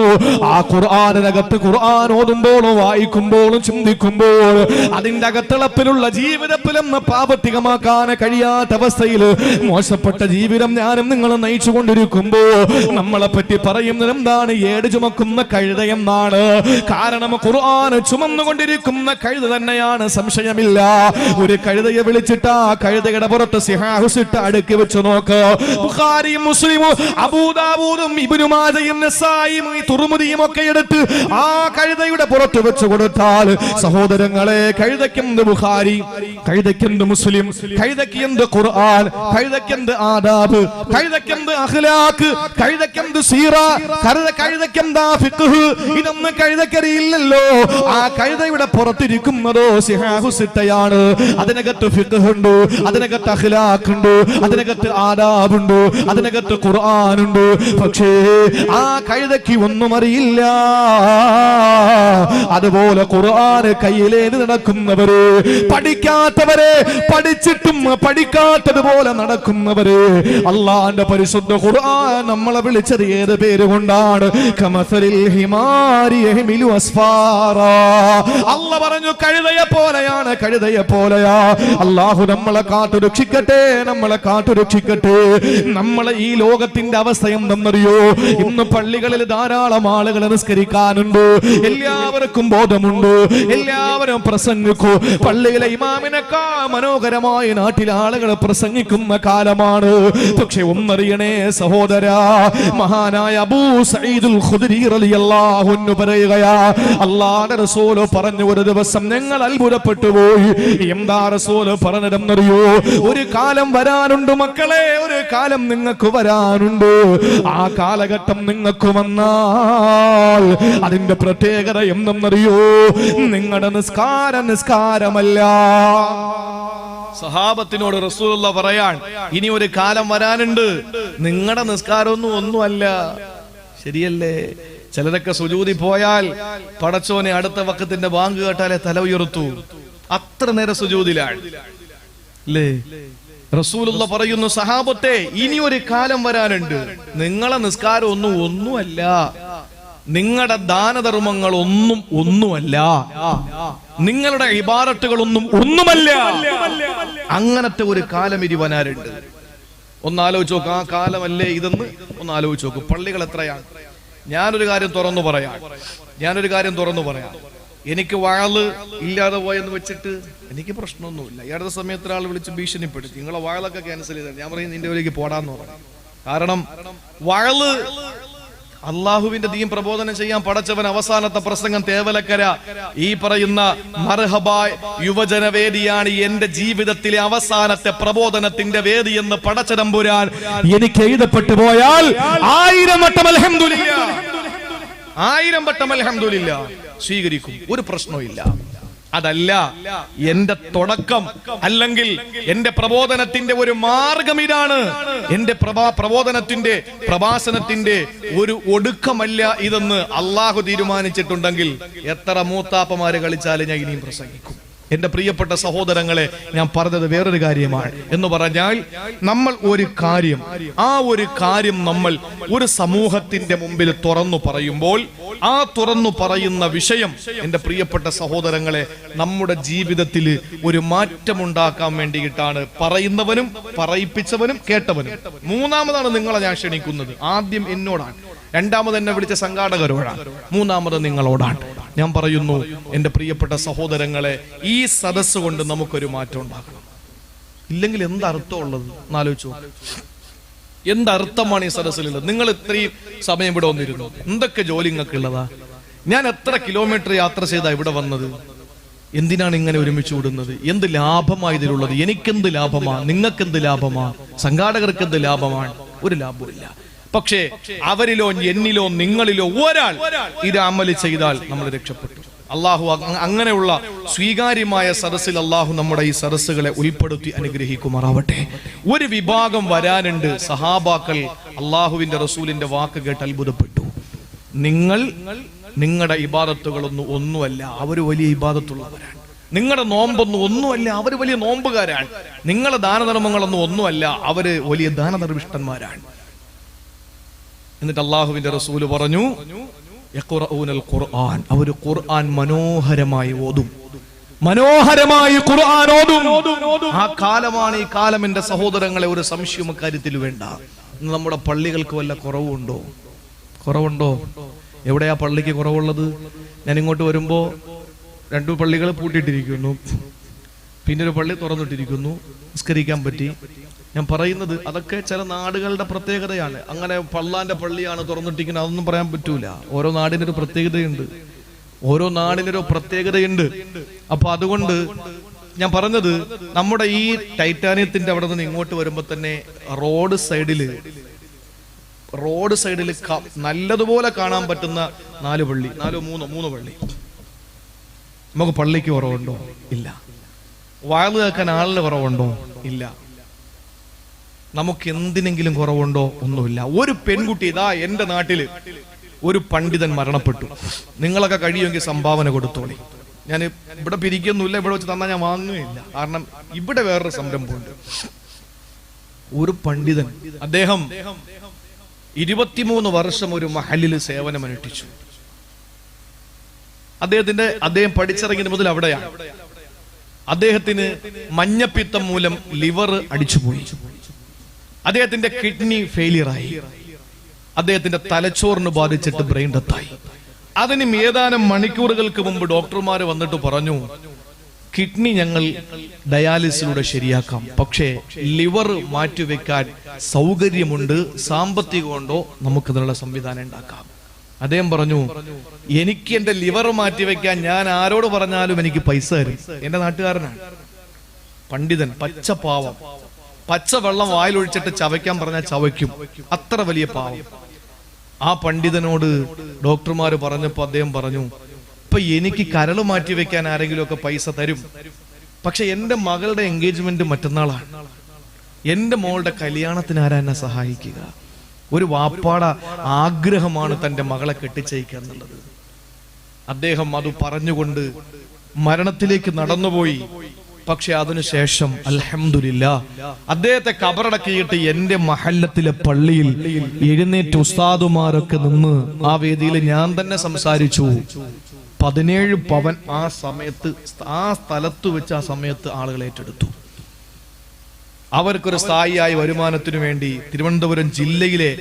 ആ ഖുർആനിനകത്ത് ഖുർആൻ ഓതുമ്പോഴും വായിക്കുമ്പോഴും ചിന്തിക്കുമ്പോൾ അതിന്റെ അകത്തളപ്പിലുള്ള ജീവിതത്തിലൊന്ന് പ്രാവർത്തികമാക്കാൻ കഴിയാത്ത അവസ്ഥയിൽ മോശപ്പെട്ട ജീവിതം ഞാനും നിങ്ങളും നയിച്ചു കൊണ്ടിരിക്കുമ്പോ നമ്മളെ പറ്റി പറയുന്നത് എന്താണ്? ഏട് ചുമക്കുന്ന കഴുത എന്നാണ്. കാരണം ഖുർആൻ ചുമന്നുകൊണ്ടിരിക്കുന്ന കഴുത തന്നെയാണ്, സംശയമില്ല. ഒരു കഴുതയെ വിളിച്ചിട്ട് ആ കഴുതയുടെ പുറത്ത് സിഹാഹുസിട്ട് അടുക്കി വെച്ച് നോക്ക്. ബുഖാരിയും മുസ്ലിമും അബൂദാവൂദും ഇബ്നു മാജയും നസായിയും തുർമുദിയും ഒക്കെ എടുത്ത് ആ കഴുതയുടെ പുറത്ത് വെച്ച് കൊടുത്താൽ, സഹോദരങ്ങളെ, കഴുതയ്ക്കെന്ത് ബുഖാരി, കഴുതയ്ക്കെന്ത് മുസ്ലിം, കഴുതയ്ക്കെന്ത് ഖുർആൻ, കഴുതയ്ക്കെന്ത് ആദാബ്, കഴുതയ്ക്കെന്ത് അഖ്ലാഖ്, കഴുതയ്ക്കെന്ത് സീറ, കഴുതയ്ക്കെന്താ ഫിഖ്ഹ്, ഇതൊന്നും കഴുതക്കറിയില്ലല്ലോ. ആ കഴുതയുടെ പുറത്തിരിക്കുന്നതോ സിഹാഹുസിട്ടയാണ്. അതിനകത്ത് ഫിഖ്ഹ് ഉണ്ട്, അതിനകത്ത് അഖ്ലാഖ് ഉണ്ട്, അതിനകത്ത് ആദാബ് ഉണ്ട്, അതിനകത്ത് ഖുർആൻ ഉണ്ട്. പക്ഷേ ആ കഴുതയ്ക്ക് ഒന്നും അറിയില്ല. അതുപോലെ ഖുർആൻ കയ്യിലേന്ത് നടക്കുന്നവര്, പഠിക്കാത്തവരെ, പഠിച്ചിട്ടും പഠിക്കാത്തതുപോലെ നടക്കുന്നവര്, അല്ലാഹുവിന്റെ പരിശുദ്ധ ഖുർആൻ നമ്മളെ വിളിച്ചത് ഏത് പേര് കൊണ്ടാണ്? കമസലിൽ ഹിമാരി യഹ്മിലു അസ്ഫാറാ. അല്ലാഹു പറഞ്ഞു കഴുതയെ പോലെയാണ്, കഴുതയെ പോലെയാ. അല്ലാഹു നമ്മളെ കാത്തുരക്ഷിക്കട്ടെ, നമ്മളെ കാത്തുരക്ഷിക്കട്ടെ. നമ്മളെ ഈ ലോകത്തിന്റെ അവസ്ഥ എന്തെന്നറിയോ? ഇന്ന് പള്ളികളിൽ ധാരാളം ആളുകൾ നിസ്കരിക്കാനുണ്ട്, എല്ലാവർക്കും ബോധമുണ്ട്, എല്ലാവരും പ്രസംഗിക്കൂ. പള്ളിയിലെ ഇമാമിനൊക്കെ മനോഹരമായ നാട്ടിലെ ആളുകൾ പ്രസംഗിക്കുന്ന കാലമാണ്. പക്ഷെ ഒന്നറിയണേ സഹോദരാ, മഹാനായ അബൂ സഈദുൽ ഖുദ്രി റളിയല്ലാഹു അൻഹു പറയുകയാ, അല്ലാഹുവിന്റെ റസൂൽ പറഞ്ഞു, ഒരു ദിവസം ഞങ്ങൾ അത്ഭുതപ്പെട്ടു പോയി. എന്താ റസൂൽ പറഞ്ഞതെന്നറിയോ? ഒരു കാലം വരാനുണ്ട് മക്കളെ, ഒരു കാലം നിങ്ങൾക്ക് വരാനുണ്ട്. ആ കാലഘട്ടം നിങ്ങൾക്ക് വന്നാൽ അതിന്റെ പ്രത്യേകത എന്തെന്നറിയോ? നിങ്ങളുടെ നിസ്കാരമല്ല. സഹാബത്തിനോട് റസൂലുള്ളാഹി പറയാൻ, ഇനി ഒരു കാലം വരാനുണ്ട്, നിങ്ങളുടെ നിസ്കാരമൊന്നുമല്ല. ശരിയല്ലേ? ചിലരൊക്കെ സുജൂദി പോയാൽ പടച്ചോനെ അടുത്ത വഖത്തിന്റെ ബാങ്ക് കേട്ടാലേ തല ഉയർത്തു, അത്ര നേരം സുജൂദിലാണ് അല്ലേ? റസൂലുള്ളാഹി പറയുന്നു, സഹാബത്തെ, ഇനി ഒരു കാലം വരാനുണ്ട്, നിങ്ങളെ നിസ്കാരം ഒന്നുമല്ല, നിങ്ങളുടെ ദാനധർമ്മങ്ങൾ ഒന്നുമല്ല, നിങ്ങളുടെ ഇബാദത്തുകളൊന്നും ഒന്നുമല്ല. അങ്ങനത്തെ ഒരു കാലം ഇനി വരാനുണ്ട്. ഒന്നാലോചിച്ച് നോക്ക്, ആ കാലമല്ലേ ഇതെന്ന് ഒന്നാലോചിച്ച് നോക്ക്. പള്ളികൾ എത്രയാണ്? ഞാനൊരു കാര്യം തുറന്നു പറയാം. എനിക്ക് വഴല് ഇല്ലാതെ പോയെന്ന് വെച്ചിട്ട് എനിക്ക് പ്രശ്നമൊന്നുമില്ല. ഈ അടുത്ത സമയത്ത് ഒരാൾ വിളിച്ച് ഭീഷണിപ്പെടുത്തി, നിങ്ങളെ വഴലൊക്കെ ക്യാൻസൽ ചെയ്താൽ. ഞാൻ പറയും, നിന്റെ ജോലിക്ക് പോടാന്ന് പറഞ്ഞു. കാരണം വഴല് അള്ളാഹുവിന്റെ ദീൻ പ്രബോധനം ചെയ്യാൻ പടച്ചവൻ അവസാനത്തെ പ്രസംഗം തേവലക്കര ഈ പറയുന്ന മർഹബായ് യുവജന വേദിയാണ് എന്റെ ജീവിതത്തിലെ അവസാനത്തെ പ്രബോധനത്തിന്റെ വേദി എന്ന് പടച്ചതമ്പുരാൻ എനിക്ക് എഴുതപ്പെട്ടു പോയാൽ 1000 വട്ടം അൽഹംദുലില്ലാഹ്, 1000 വട്ടം അൽഹംദുലില്ലാഹ് സ്വീകരിക്കും, ഒരു പ്രശ്നവുമില്ല. അതല്ല എന്റെ തുടക്കം, അല്ലെങ്കിൽ എന്റെ പ്രബോധനത്തിന്റെ ഒരു മാർഗം ഇതാണ്, എന്റെ പ്രഭാഷണത്തിന്റെ ഒരു ഒടുക്കമല്ല ഇതെന്ന് അള്ളാഹു തീരുമാനിച്ചിട്ടുണ്ടെങ്കിൽ എത്ര മൂത്താപ്പമാര് കളിച്ചാലും ഞാൻ ഇനിയും പ്രസംഗിക്കും. എന്റെ പ്രിയപ്പെട്ട സഹോദരങ്ങളെ, ഞാൻ പറഞ്ഞത് വേറൊരു കാര്യമാണ്. എന്ന് പറഞ്ഞാൽ നമ്മൾ ഒരു കാര്യം, ആ ഒരു കാര്യം നമ്മൾ ഒരു സമൂഹത്തിന്റെ മുമ്പിൽ തുറന്നു പറയുമ്പോൾ ആ തുറന്നു പറയുന്ന വിഷയം എന്റെ പ്രിയപ്പെട്ട സഹോദരങ്ങളെ നമ്മുടെ ജീവിതത്തിൽ ഒരു മാറ്റമുണ്ടാക്കാൻ വേണ്ടിയിട്ടാണ് പറയുന്നവനും പറയിപ്പിച്ചവനും കേട്ടവനും. മൂന്നാമതാണ് നിങ്ങളെ ഞാൻ ക്ഷണിക്കുന്നത്. ആദ്യം എന്നോടാണ്, രണ്ടാമത് എന്നെ വിളിച്ച സംഘാടകരോടാണ്, മൂന്നാമത് നിങ്ങളോടാണ്. ഞാൻ പറയുന്നു എന്റെ പ്രിയപ്പെട്ട സഹോദരങ്ങളെ, ഈ സദസ്സ് കൊണ്ട് നമുക്കൊരു മാറ്റം ഉണ്ടാക്കണം. ഇല്ലെങ്കിൽ എന്തർത്ഥമുള്ളത് എന്നാലോചിച്ചു. എന്തർത്ഥമാണ് ഈ സദസ്സിലുള്ളത്? നിങ്ങൾ ഇത്രയും സമയം ഇവിടെ വന്നിരുന്നു, എന്തൊക്കെ ജോലി നിങ്ങൾക്ക് ഉള്ളതാ? ഞാൻ എത്ര കിലോമീറ്റർ യാത്ര ചെയ്താ ഇവിടെ വന്നത്? എന്തിനാണ് ഇങ്ങനെ ഒരുമിച്ച് കൂടുന്നത്? എന്ത് ലാഭമാണ് ഇതിലുള്ളത്? എനിക്കെന്ത് ലാഭമാ? നിങ്ങൾക്കെന്ത് ലാഭമാ? സംഘാടകർക്ക് എന്ത് ലാഭമാണ്? ഒരു ലാഭമില്ല. പക്ഷേ അവരിലോ എന്നിലോ നിങ്ങളിലോ ഒരാൾ ഇത് അമല് ചെയ്താൽ നമ്മൾ രക്ഷപ്പെട്ടു. അള്ളാഹു അങ്ങനെയുള്ള സ്വീകാര്യമായ സദസ്സിൽ അള്ളാഹു നമ്മുടെ ഈ സദസ്സുകളെ ഉൾപ്പെടുത്തി അനുഗ്രഹിക്കുമാറാവട്ടെ. ഒരു വിഭാഗം വരാനുണ്ട്. സഹാബാക്കൾ അള്ളാഹുവിന്റെ റസൂലിന്റെ വാക്ക് കേട്ട് അത്ഭുതപ്പെട്ടു. നിങ്ങളുടെ ഇബാദത്തുകളൊന്നും ഒന്നുമല്ല, അവർ വലിയ ഇബാദത്തുള്ളവരാണ്. നിങ്ങളുടെ നോമ്പൊന്നും ഒന്നുമല്ല, അവർ വലിയ നോമ്പുകാരാണ്. നിങ്ങളുടെ ദാനധർമ്മങ്ങളൊന്നും ഒന്നുമല്ല, അവര് വലിയ ദാനധർമ്മിഷ്ടന്മാരാണ്. എന്നിട്ട് അള്ളാഹുവിന്റെ റസൂല് പറഞ്ഞു, അവര് ഖുർആൻ മനോഹരമായി ഓതും, മനോഹരമായി ഖുർആൻ ഓതും. ആ കാലമാണ് ഈ കാലം. എന്റെ സഹോദരങ്ങളെ, ഒരു സംശയം കാര്യത്തിൽ വേണ്ട. നമ്മുടെ പള്ളികൾക്ക് വല്ല കുറവുണ്ടോ? എവിടെയാ പള്ളിക്ക് കുറവുള്ളത്? ഞാൻ ഇങ്ങോട്ട് വരുമ്പോ 2 പള്ളികൾ പൂട്ടിയിട്ടിരിക്കുന്നു, പിന്നെ ഒരു പള്ളി തുറന്നിട്ടിരിക്കുന്നു, നിസ്കരിക്കാൻ പറ്റി. ഞാൻ പറയുന്നത് അതൊക്കെ ചില നാടുകളുടെ പ്രത്യേകതയാണ്. അങ്ങനെ പള്ളാന്റെ പള്ളിയാണ് തുറന്നിട്ടിരിക്കുന്നത് അതൊന്നും പറയാൻ പറ്റൂല. ഓരോ നാടിനൊരു പ്രത്യേകതയുണ്ട്. അപ്പൊ അതുകൊണ്ട് ഞാൻ പറഞ്ഞത്, നമ്മുടെ ഈ ടൈറ്റാനിയത്തിന്റെ അവിടെ നിന്ന് ഇങ്ങോട്ട് വരുമ്പോ തന്നെ റോഡ് സൈഡില് നല്ലതുപോലെ കാണാൻ പറ്റുന്ന 4 പള്ളി, 3 പള്ളി. നമുക്ക് പള്ളിക്ക് കുറവുണ്ടോ? ഇല്ല. വയല് കേൾക്കാൻ ആളിന് കുറവുണ്ടോ? ഇല്ല. നമുക്ക് എന്തിനെങ്കിലും കുറവുണ്ടോ? ഒന്നുമില്ല. ഒരു പെൺകുട്ടി, ഇതാ എന്റെ നാട്ടില് ഒരു പണ്ഡിതൻ മരണപ്പെട്ടു. നിങ്ങളൊക്കെ കഴിയുമെങ്കിൽ സംഭാവന കൊടുത്തോളി. ഞാൻ ഇവിടെ പിരിക്കൊന്നുമില്ല, ഇവിടെ വെച്ച് തന്നാൽ ഞാൻ വാങ്ങുകയില്ല. കാരണം ഇവിടെ വേറൊരു സംരംഭമുണ്ട്. ഒരു പണ്ഡിതൻ, അദ്ദേഹം 23 വർഷം ഒരു മഹലില് സേവനമനുഷ്ഠിച്ചു. അദ്ദേഹം പഠിച്ചിറങ്ങിയത് മുതൽ അവിടെയാണ്. അദ്ദേഹത്തിന് മഞ്ഞപ്പിത്തം മൂലം ലിവർ അടിച്ചുപോയി. അദ്ദേഹത്തിന്റെ കിഡ്നി ഫെയിലിയറായി. അദ്ദേഹത്തിന്റെ തലച്ചോറിന് ബാധിച്ചിട്ട് ബ്രെയിൻ ഡെത്തായി. അതിന് ഏതാനും മണിക്കൂറുകൾക്ക് മുമ്പ് ഡോക്ടർമാർ വന്നിട്ട് പറഞ്ഞു, കിഡ്നി ഞങ്ങൾ ഡയാലിസിലൂടെ ശരിയാക്കാം, പക്ഷേ ലിവർ മാറ്റിവെക്കാൻ സൗകര്യമുണ്ട്, സാമ്പത്തികം കൊണ്ടോ നമുക്കതിനുള്ള സംവിധാനം ഉണ്ടാക്കാം. അദ്ദേഹം പറഞ്ഞു, എനിക്ക് എന്റെ ലിവർ മാറ്റിവെക്കാൻ ഞാൻ ആരോട് പറഞ്ഞാലും എനിക്ക് പൈസ തരും. എന്റെ നാട്ടുകാരനാണ്, പണ്ഡിതൻ, പച്ചപ്പാവം. പച്ചവെള്ളം വായിലൊഴിച്ചിട്ട് ചവയ്ക്കാൻ പറഞ്ഞാൽ ചവയ്ക്കും, അത്ര വലിയ പാവം. ആ പണ്ഡിതനോട് ഡോക്ടർമാര് പറഞ്ഞപ്പോ അദ്ദേഹം പറഞ്ഞു, ഇപ്പൊ എനിക്ക് കരള് മാറ്റി വെക്കാൻ ആരെങ്കിലും ഒക്കെ പൈസ തരും, പക്ഷെ എന്റെ മകളുടെ എൻഗേജ്മെന്റ് മറ്റന്നാളാണ്, എന്റെ മോളുടെ കല്യാണത്തിന് ആരാ എന്നെ സഹായിക്കുക? ഒരു വാപ്പാട ആഗ്രഹമാണ് തന്റെ മകളെ കെട്ടിച്ചയക്കുക എന്നുള്ളത്. അദ്ദേഹം അത് പറഞ്ഞുകൊണ്ട് മരണത്തിലേക്ക് നടന്നുപോയി. പക്ഷെ അതിനുശേഷം അൽഹംദുലില്ലാ അദ്ദേഹത്തെ ഖബറടക്കിയിട്ട് എന്റെ മഹല്ലത്തിലെ പള്ളിയിൽ എഴുന്നേറ്റ് ഉസ്താദുമാരൊക്കെ നിന്ന് ആ വേദിയിൽ ഞാൻ തന്നെ സംസാരിച്ചു. 17 പവൻ ആ സമയത്ത് ആ സ്ഥലത്ത് വെച്ച് ആ സമയത്ത് ആളുകൾ ഏറ്റെടുത്തു. അവർക്കൊരു സ്ഥായിയായ വരുമാനത്തിനു വേണ്ടി തിരുവനന്തപുരം ജില്ലയിലെ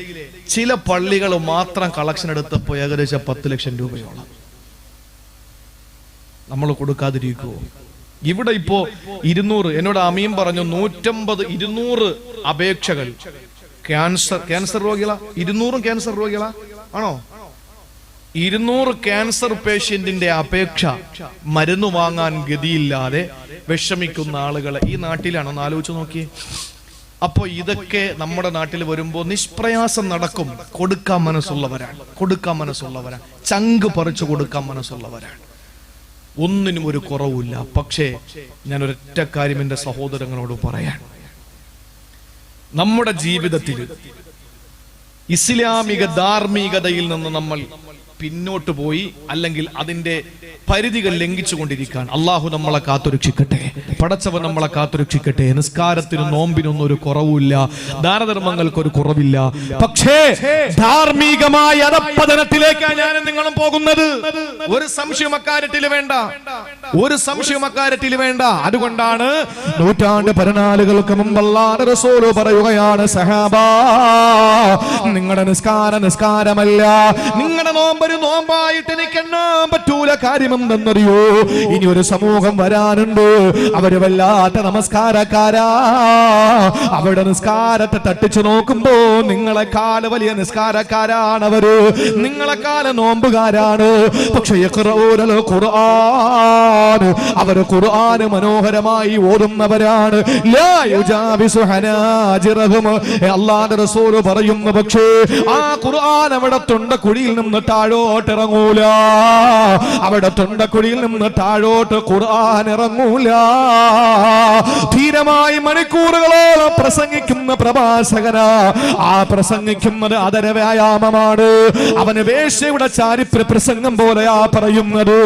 ചില പള്ളികൾ മാത്രം കളക്ഷൻ എടുത്തപ്പോൾ ഏകദേശം 10 ലക്ഷം രൂപയോളം. നമ്മൾ കൊടുക്കാതിരിക്കുവോ? ഇവിടെ ഇപ്പോ 200, എന്നോട് അമീൻ പറഞ്ഞു, 150-200 അപേക്ഷകൾ. ക്യാൻസർ രോഗികളാ? 200 ക്യാൻസർ രോഗികളാ? ആണോ? 200 ക്യാൻസർ പേഷ്യന്റിന്റെ അപേക്ഷ, മരുന്ന് വാങ്ങാൻ ഗതിയില്ലാതെ വിഷമിക്കുന്ന ആളുകളെ ഈ നാട്ടിലാണ്. ഒന്ന് ആലോചിച്ച് നോക്കിയേ. അപ്പൊ ഇതൊക്കെ നമ്മുടെ നാട്ടിൽ വരുമ്പോ നിഷ്പ്രയാസം നടക്കും. കൊടുക്കാൻ മനസ്സുള്ളവരാണ്, ചങ്ക് പറിച്ചു കൊടുക്കാൻ മനസ്സുള്ളവരാണ്. ഒന്നിനും ഒരു കുറവില്ല. പക്ഷേ ഞാൻ ഒരൊറ്റ കാര്യം എന്റെ സഹോദരങ്ങളോട് പറയാൻ, നമ്മുടെ ജീവിതത്തിൽ ഇസ്ലാമിക ധാർമ്മികതയിൽ നിന്ന് നമ്മൾ പിന്നോട്ട് പോയി, അല്ലെങ്കിൽ അതിന്റെ പരിധികൾ ലംഘിച്ചുകൊണ്ടിരിക്കാൻ. അള്ളാഹു നമ്മളെ കാത്തുരക്ഷിക്കട്ടെ, പടച്ചവൻ നമ്മളെ കാത്തുരക്ഷിക്കട്ടെ. നിസ്കാരത്തിനും നോമ്പിനൊന്നും ഒരു കുറവുമില്ല, ദാനധർമ്മങ്ങൾക്കൊരു കുറവില്ല. പക്ഷേ ധാർമ്മികമായ അധപ്പതനത്തിലേക്കാണ് ഞാനും നിങ്ങളും പോകുന്നത്. ഒരു സംശയം അക്കാര്യത്തിൽ വേണ്ട, ഒരു സംശയം അക്കാര്യത്തിൽ വേണ്ട. അതുകൊണ്ടാണ് നൂറ്റാണ്ട് 14 മുമ്പ് അല്ലാഹുവിന്റെ റസൂൽ പറയുകയാണ്, സഹാബാ, നിങ്ങളുടെ നിസ്കാരമല്ല, നിങ്ങളുടെ നോമ്പൊരു നോമ്പായിട്ട് എനിക്ക് എണ്ണാൻ പറ്റൂല. കാര്യം എന്തെന്നറിയോ? ഇനി ഒരു സമൂഹം വരാനുണ്ട്, അവര് വല്ലാത്ത നമസ്കാരക്കാരാ. അവരുടെ നിസ്കാരത്തെ തട്ടിച്ചു നോക്കുമ്പോ നിങ്ങളെക്കാൾ വലിയ നിസ്കാരക്കാരാണ് അവര്, നിങ്ങളെക്കാൾ നോമ്പുകാരാണ്. പക്ഷേ അവര് ഖുർആൻ മനോഹരമായി ഓതുന്നവരാണ്. ലാ യുജാവിസു ഹനാജിറഹും, അല്ലാഹുവിന്റെ റസൂൽ പറയുന്നു. പക്ഷേ ആ ഖുർആൻ അവിടെ തൊണ്ടക്കുഴിയിൽ നിന്ന് താഴോട്ട് ഇറങ്ങൂല, അവിടെ തൊണ്ടക്കുഴിയിൽ നിന്ന് താഴോട്ട് ഖുർആൻ ഇറങ്ങൂല. ധീരമായി മണിക്കൂറുകളോളം പ്രസംഗിക്കുന്ന പ്രഭാഷകനാ, ആ പ്രസംഗിക്കുന്നത് അതര വ്യായാമമാണ്. അവന് വേശ്യയുടെ ചാരിത്ര പ്രസംഗം പോലെയാ പറയുന്നത്.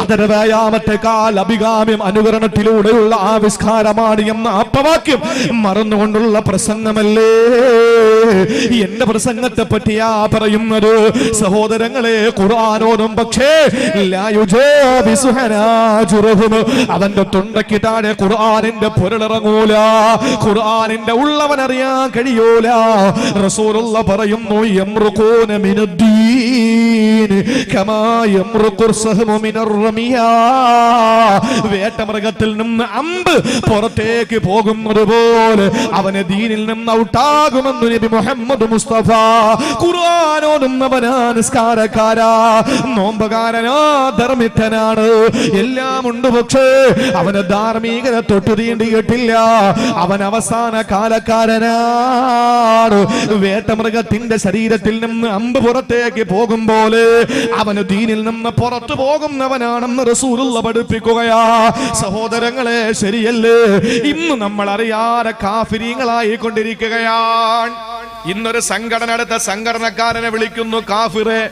അതര വ്യായാമത്തെക്കാൾ അഭികാമ്യം അനുകരണത്തിലൂടെയുള്ള ആവിഷ്കാരമാണ് എന്ന അപ്പവാക്യം മറന്നുകൊണ്ടുള്ള പ്രസംഗമല്ലേ എന്റെ പ്രസംഗത്തെ പറ്റിയാ പറയുന്നത്. സഹോദരങ്ങളെ, ഖുർആനോതും പക്ഷേ അവന്റെ തൊണ്ടയ്ക്ക് താഴെ ഖുർആനിന്റെ പൊരുളിറങ്ങൂല, ഖുർആനിന്റെ ഉള്ളവനറിയാൻ കഴിയൂല. റസൂലുള്ള പറയുന്നു, യംറുഖൂന മിനദ്ദീൻ കമാ യംറുഖുർ സഹ്മു മിനർ റമിയാ. വേട്ടമൃഗത്തിൽ നിന്ന് അമ്പ് പുറത്തേക്ക് പോകുന്നത് പോലെ അവന് ദീനിൽ നിന്ന് ഔട്ടാകുമെന്ന് നബി മുഹമ്മദ് മുസ്തഫ. ഖുർആനോതുന്നവനാ നിസ്കാരക്കാരാ, നോമ്പുകാരനാ, ധർമ്മിഷ്ഠനാണ്, എല്ലാം ഉണ്ട്. പക്ഷേ അവന് ധാർമ്മികത തൊട്ടു തീണ്ടിയിട്ടില്ല. അവൻ അവസാന കാലക്കാരനാണ്. വേട്ടമൃഗത്തിന്റെ ശരീരത്തിൽ നിന്ന് അമ്പ് പുറത്തേക്ക് പോകും പോലെ അവന് ദീനിൽ നിന്ന് പുറത്തു പോകുന്നവനാണെന്ന് റസൂലുള്ള പഠിപ്പിക്കുകയാ. സഹോദരങ്ങളെ, ശരിയല്ലേ? ഇന്ന് നമ്മൾ അറിയാതെ കാഫിരീങ്ങളായി കൊണ്ടിരിക്കുകയാണ്. ഇന്നൊരു സംഘടന അടുത്ത സംഘടനക്കാരനെ വിളിക്കുന്നു കാഫിറെ.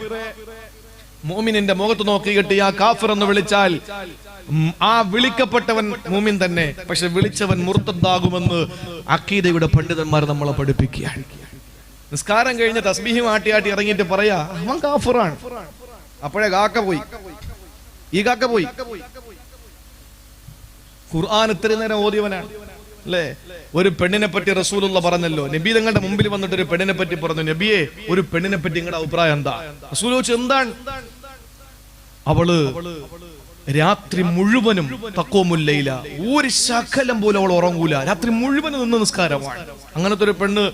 മോമിനിന്റെ മുഖത്ത് നോക്കി കിട്ടി ആ കാഫിർ എന്ന് വിളിച്ചാൽ ആ വിളിക്കപ്പെട്ടവൻ മോമിൻ തന്നെ, പക്ഷെ വിളിച്ചവൻ മുർത്തദ്ദാകുമെന്ന് അഖീദയുടെ പണ്ഡിതന്മാർ നമ്മളെ പഠിപ്പിക്കുകയാണ്. നിസ്കാരം കഴിഞ്ഞ് തസ്ബീഹ് ആട്ടി ഇറങ്ങിയിട്ട് പറയാ അവൻ കാഫിറാണ്. അപ്പോഴേ കാക്ക പോയി, ഈ കാക്ക പോയി. ഖുർആൻ ഇത്രയും നേരം ഓതിയവനാണ് അല്ലേ? ഒരു പെണ്ണിനെ പറ്റി റസൂലുള്ള പറഞ്ഞല്ലോ, നബി തങ്ങളുടെ മുമ്പിൽ വന്നിട്ട് ഒരു പെണ്ണിനെ പറ്റി പറഞ്ഞു, നബിയെ ഒരു പെണ്ണിനെ പറ്റി നിങ്ങളുടെ അഭിപ്രായം എന്താ? റസൂൽ ചോദിച്ചു, എന്താണ്? അവള് രാത്രി മുഴുവനും തഖൂമുല്ലൈല, ഒരു ശകലം പോലും അവൾ ഉറങ്ങൂല, രാത്രി മുഴുവനും നിന്ന് നിസ്കാരമാണ്. അങ്ങനത്തെ ഒരു പെണ്ണ്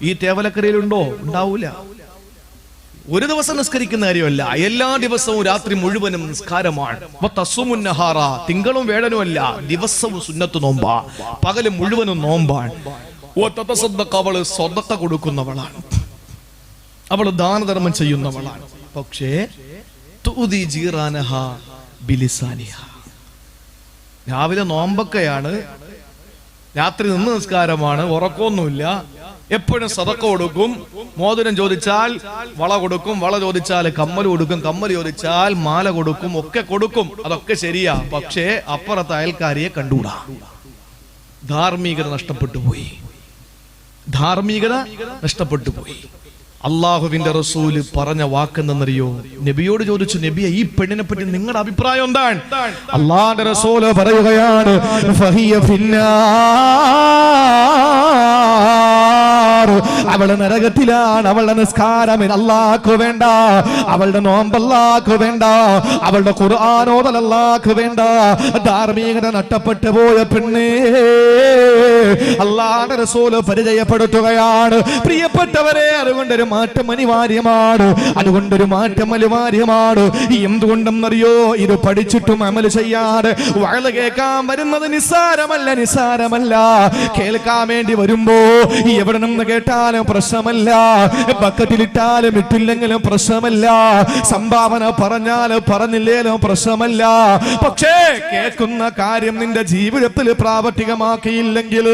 ഈ തേവലക്കരയിലുണ്ടോ? ഉണ്ടാവൂല. ഒരു ദിവസം നിസ്കരിക്കുന്ന കാര്യമല്ല, എല്ലാ ദിവസവും രാത്രി മുഴുവനും നിസ്കാരമാണ്. തിങ്കളും വേഴനുമല്ല, ദിവസവും സുന്നത്ത് നോമ്പാ, പകല് മുഴുവനും നോമ്പാണ്. അവള് സ്വതക്ക കൊടുക്കുന്നവളാണ്, അവള് ദാനധർമ്മം ചെയ്യുന്നവളാണ്. പക്ഷേ രാവിലെ നോമ്പൊക്കെയാണ്, രാത്രി നിന്ന് നിസ്കാരമാണ്, ഉറക്കമൊന്നുമില്ല, എപ്പോഴും സദക്ക കൊടുക്കും. മോതിരം ചോദിച്ചാൽ വള കൊടുക്കും, വള ചോദിച്ചാൽ കമ്മൽ കൊടുക്കും, കമ്മൽ ചോദിച്ചാൽ മാല കൊടുക്കും, ഒക്കെ കൊടുക്കും. അതൊക്കെ ശരിയാ. പക്ഷേ അപ്പുറത്ത് അയൽക്കാരിയെ കണ്ടുകൂടാ. ധാർമ്മികത നഷ്ടപ്പെട്ടു പോയി, ധാർമ്മികത നഷ്ടപ്പെട്ടു പോയി. അള്ളാഹുവിന്റെ റസൂല് പറഞ്ഞ വാക്കെന്നറിയോ? നബിയോട് ചോദിച്ചു, നബിയെ ഈ പെണ്ണിനെ പറ്റി നിങ്ങളുടെ അഭിപ്രായം എന്താണ്? അള്ളാഹുവിന്റെ റസൂല് പറയുകയാണ്, ഫഹിയ ഫിന്നാർ, അവള് നരകത്തിലാണ്. അവളുടെ നിസ്കാരം അല്ലാഹു വേണ്ട, അവളുടെ നോമ്പ് അല്ലാഹു വേണ്ട, അവളുടെ ഖുർആനോദൽ അല്ലാഹു വേണ്ട. ധാർമ്മികത നഷ്ടപ്പെട്ടു പോയ പെണ്ണേ, അള്ളാഹുവിന്റെ റസൂല് പരിചയപ്പെടുത്തുകയാണ്. പ്രിയപ്പെട്ടവരെ, അതുകൊണ്ടൊരു മാറ്റം അനിവാര്യമാണ്, അതുകൊണ്ടൊരു മാറ്റം അനിവാര്യമാണ്. എന്തുകൊണ്ടെന്നറിയോ? ഇത് പഠിച്ചിട്ടും അമൽ ചെയ്യാതെ വഅള് കേൾക്കാൻ വരുന്നത് നിസ്സാരമല്ല, നിസ്സാരമല്ല. കേൾക്കാൻ വേണ്ടി വരുമ്പോ എവിടെ നിന്ന് കേട്ടാലും പ്രശ്നമല്ല, ബക്കറ്റിലിട്ടാലും ഇട്ടില്ലെങ്കിലും പ്രശ്നമല്ല, സംഭാവന പറഞ്ഞാലും പറഞ്ഞില്ലേലും പ്രശ്നമല്ല. പക്ഷേ കേൾക്കുന്ന കാര്യം നിന്റെ ജീവിതത്തിൽ പ്രാവർത്തികമാക്കിയില്ലെങ്കിൽ,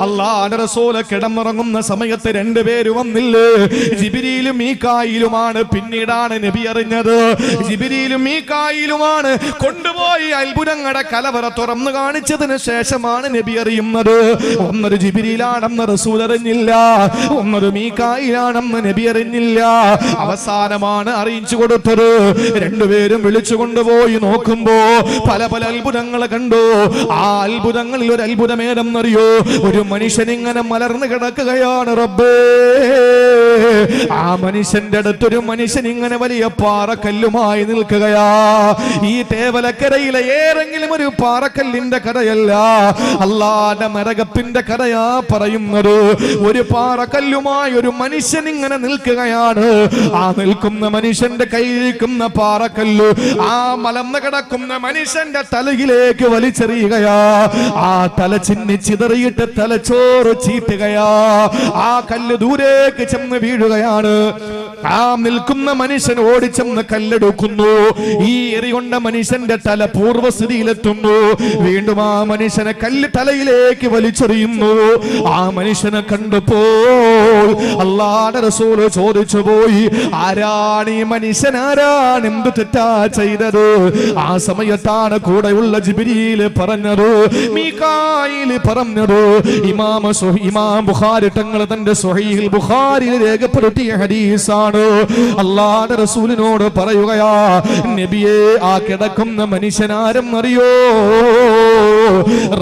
അല്ലാഹുവിന്റെ റസൂല് കിടന്നുറങ്ങുന്ന സമയത്ത് രണ്ടുപേര് വന്നില്ലേ, ജിബ്രീലും മീകായിലുമാണ്. പിന്നീടാണ് നബി അറിഞ്ഞത് ജിബ്രീലും മീകായിലുമാണ് കൊണ്ടുപോയി അത്ഭുതങ്ങളുടെ കലവറ തുറന്നു കാണിച്ചതിന് ശേഷമാണ് നബി അറിയുന്നത്. ഒന്നൊരു ജിബ്രീലാണെന്ന് റസൂൽ അറിഞ്ഞില്ല, ഒന്നൊരു മീകായിലാണെന്ന് നബി അറിഞ്ഞില്ല. അവസാനമാണ് അറിയിച്ചു കൊടുത്തത്. രണ്ടുപേരും വിളിച്ചു കൊണ്ടുപോയി നോക്കുമ്പോ പല പല അത്ഭുതങ്ങൾ കണ്ടു. ആ അത്ഭുതങ്ങളിൽ ഒരു അത്ഭുതം ഏതെന്നറിയോ? ഒരു മനുഷ്യൻ ഇങ്ങനെ മലർന്നു കിടക്കുകയാണ്. റബ്ബേ, ആ മനുഷ്യന്റെ അടുത്തൊരു മനുഷ്യൻ ഇങ്ങനെ വലിയ പാറക്കല്ലുമായി നിൽക്കുകയാ. ഈ തേവലക്കരയിലെ ഏതെങ്കിലും ഒരു പാറക്കല്ലിന്റെ കഥയല്ല, അല്ലാഹുവിന്റെ നരകത്തിന്റെ കഥയാ പറയുന്നത്. ഒരു പാറക്കല്ലുമായി ഒരു മനുഷ്യൻ ഇങ്ങനെ നിൽക്കുകയാണ്. ആ നിൽക്കുന്ന മനുഷ്യന്റെ കയ്യിലിരിക്കുന്ന പാറക്കല്ല് ആ മലർന്നു കിടക്കുന്ന മനുഷ്യന്റെ തലയിലേക്ക് വലിച്ചെറിയുകയാ. ആ തല ചിന്നി ചിതറിയിട്ട് തലച്ചോറ് ചീറ്റുകയാ. ആ കല്ല് ദൂരേക്ക് ചെന്ന് വീഴുകയാണ്. ആ നിൽക്കുന്ന മനുഷ്യൻ ഓടിച്ചെന്ന് കല്ലെടുക്കുന്നു. ഈ എറികൊണ്ട മനുഷ്യന്റെ തല പൂർവ്വസ്ഥിതിയിലെത്തുന്നു. വീണ്ടും ആ മനുഷ്യനെ കല്ല് തലയിലേക്ക് വലിച്ചെറിയുന്നു. ആ മനുഷ്യനെ കണ്ടപ്പോൾ അല്ലാഹുവിന്റെ റസൂല് ചോദിച്ചു പോയി, ആരാണ് ഈ മനുഷ്യൻ? ആരാണ്? എന്ത് തെറ്റാ ചെയ്തത്? ആ സമയത്താണ് കൂടെയുള്ള ജിബ്രീൽ പറഞ്ഞത്, മീകായിൽ പറഞ്ഞത്. ഇമാം ബുഖാരി തങ്ങൾ തന്റെ സ്വഹീഹുൽ ബുഖാരിയിൽ രേഖപ്പെടുത്തിയ ഹദീസാണ്. അല്ലാഹുവിന്റെ റസൂലിനോട് പറയുകയാ, നബിയേ, ആ കിടക്കുന്ന മനുഷ്യൻ ആരെന്നറിയോ?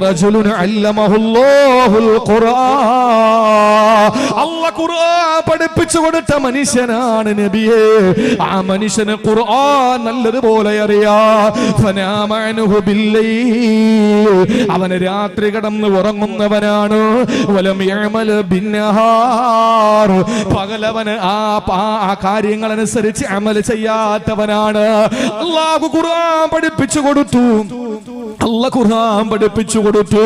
റജുലുൻ അല്ലമഹുല്ലാഹുൽ ഖുർആൻ. അല്ലാഹു ഖുർആൻ പഠിപ്പിച്ചു കൊടുത്ത മനുഷ്യനാണ് നബിയേ. ആ മനുഷ്യന് ഖുർആൻ നല്ലതുപോലെ അറിയാം. ഫനാമ അൻഹു ബില്ലൈൽ, അവൻ രാത്രി കിടന്ന് ഉറങ്ങുന്നവനാണ്. വലം യഅമൽ ബിന്നഹാർ, പകലവന് ആ കാര്യങ്ങൾ അനുസരിച്ച് അമൽ ചെയ്യാത്തവനാണ്. അല്ലാഹു ഖുർആൻ പഠിപ്പിച്ചു കൊടുത്തു. അല്ലാഹു ഖുർആൻ പഠിപ്പിച്ചു കൊടുത്തു.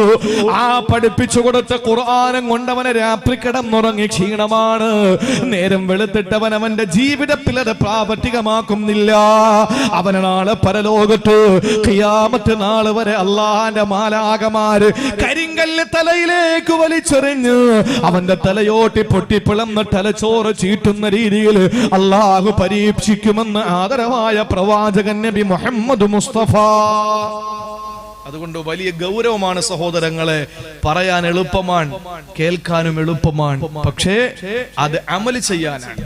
ആ പഠിപ്പിച്ചു കൊടുത്ത ഖുർആനും കൊണ്ടവനെ രാത്രി കിടന്നുറങ്ങി ക്ഷീണമാണ്. നേരം വെളുത്തിട്ടവൻ അവന്റെ ജീവിതത്തിൽ അത് പ്രാവർത്തികമാക്കുന്നില്ല. അവന് നാളെ പരലോകത്ത് ഖിയാമത്ത് നാൾ വരെ അല്ലാഹുവിന്റെ മാലാഖമാര് കരിങ്കല്ല് തലയിലേക്ക് വലിച്ചെറിഞ്ഞ് അവന്റെ തലയോട്ടി പൊട്ടിപ്പിളന്ന് തലച്ചോറ് ചീറ്റുന്ന രീതിയിൽ അല്ലാഹു പരീക്ഷിക്കുമെന്ന് ആദരവായ പ്രവാചകൻ നബി മുഹമ്മദ് മുസ്തഫ. അതുകൊണ്ട് വലിയ ഗൗരവമാണ് സഹോദരങ്ങളെ. പറയാൻ എളുപ്പമാണ്, കേൾക്കാനും എളുപ്പമാണ്, പക്ഷേ അത് അമൽ ചെയ്യാനാണ്.